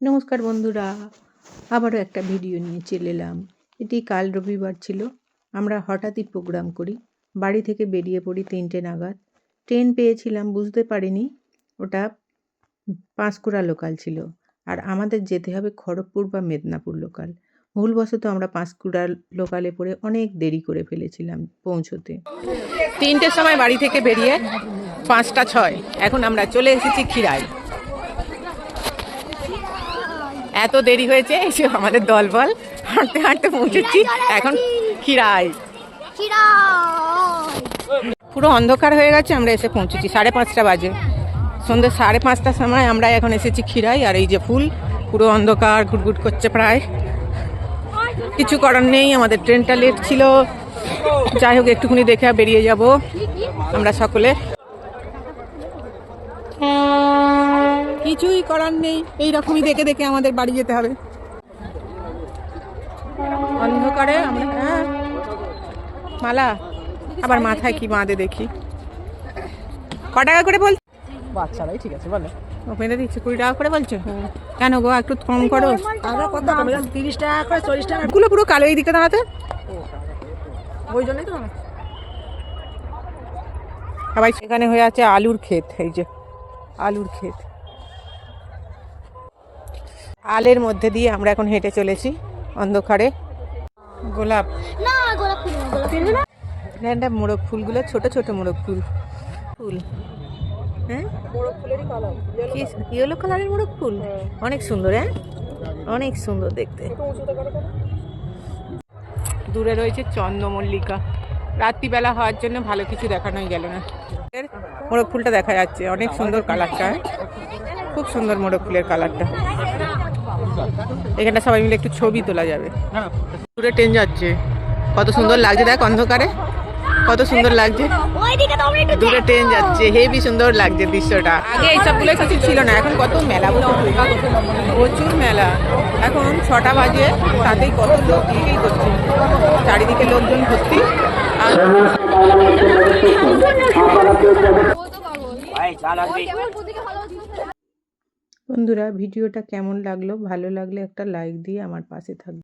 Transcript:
নমস্কার বন্ধুরা, আবারও একটা ভিডিও নিয়ে চলে এলাম। এটি কাল রবিবার ছিল। আমরা হঠাৎই প্রোগ্রাম করি, বাড়ি থেকে বেরিয়ে পড়ি 3টে নাগাদ। ট্রেন পেয়েছিলাম, বুঝতে পারিনি ওটা পাঁশকুড়া লোকাল ছিল, আর আমাদের যেতে হবে খড়গপুর বা মেদিনীপুর লোকাল। ভুলবশত আমরা পাঁশকুড়া লোকালে পড়ে অনেক দেরি করে ফেলেছিলাম পৌঁছতে। 3টের সময় বাড়ি থেকে বেরিয়ে 5টা 6, এখন আমরা চলে এসেছি খিরাই। এত দেরি হয়েছে, এসে আমাদের দলবল হাঁটতে হাঁটতে পৌঁছেছি এখন খিরাই। পুরো অন্ধকার হয়ে গেছে, আমরা এসে পৌঁছেছি 5:30 বাজে। সন্ধ্যে 5:30টার সময় আমরা এখন এসেছি খিরাই। আর এই যে ফুল, পুরো অন্ধকার, ঘুটঘুট করছে প্রায়। কিছু করার নেই, আমাদের ট্রেনটা লেট ছিল। যাই হোক, একটুখানি দেখে বেরিয়ে যাব আমরা সকলে। কিছুই করার নেই, এইরকমই দেখে দেখে আমাদের বাড়ি যেতে হবে অন্ধকারে। আমরা মালা আবার মাথায় কি বাঁধে দেখি। ক টাকা করে বল? বাচ্চারাই ঠিক আছে বলো। ওখানে দিচ্ছে 20 টাকা করে বলছো। কেন গো, একটু কম করো। 30 টাকা করে, 40 টাকা গুলো পুরো কালো। এই দিকে দাঁড়াতে, ওই জন্যই তো সবাই এখানে হয়ে আছে আলুর ক্ষেত। এই যে আলুর ক্ষেত, আলের মধ্যে দিয়ে আমরা এখন হেঁটে চলেছি অন্ধকারে। গোলাপ না, গোলাপ ফুল, মোরগ ফুলগুলো ছোট ছোট মোরগ ফুল। হ্যাঁ, ইয়েলো কালারের মোরগ ফুল, অনেক সুন্দর। হ্যাঁ, অনেক সুন্দর দেখতে। দূরে রয়েছে চন্দ্রমল্লিকা। রাত্রিবেলা হওয়ার জন্য ভালো কিছু দেখানোই গেল না। মোরগ ফুলটা দেখা যাচ্ছে, অনেক সুন্দর কালারটা, খুব সুন্দর মোরগ ফুলের কালারটা। এখানটা সবাই মিলে একটু ছবি তোলা যাবে। দূরে ট্রেন যাচ্ছে, কত সুন্দর লাগছে, দেখ অন্ধকারে কত সুন্দর লাগছে। দূরে ট্রেন যাচ্ছে, হেভি সুন্দর লাগছে দৃশ্যটা। আগে এইসবগুলো কিছু ছিল না, এখন কত মেলা, প্রচুর মেলা। এখন 6টা বাজে, তাতেই কত লোক ভিড়ই করছে, চারিদিকে লোকজন ভর্তি। বন্ধুরা, ভিডিওটা কেমন লাগলো? ভালো লাগলে একটা লাইক দিয়ে আমার পাশে থাকবে।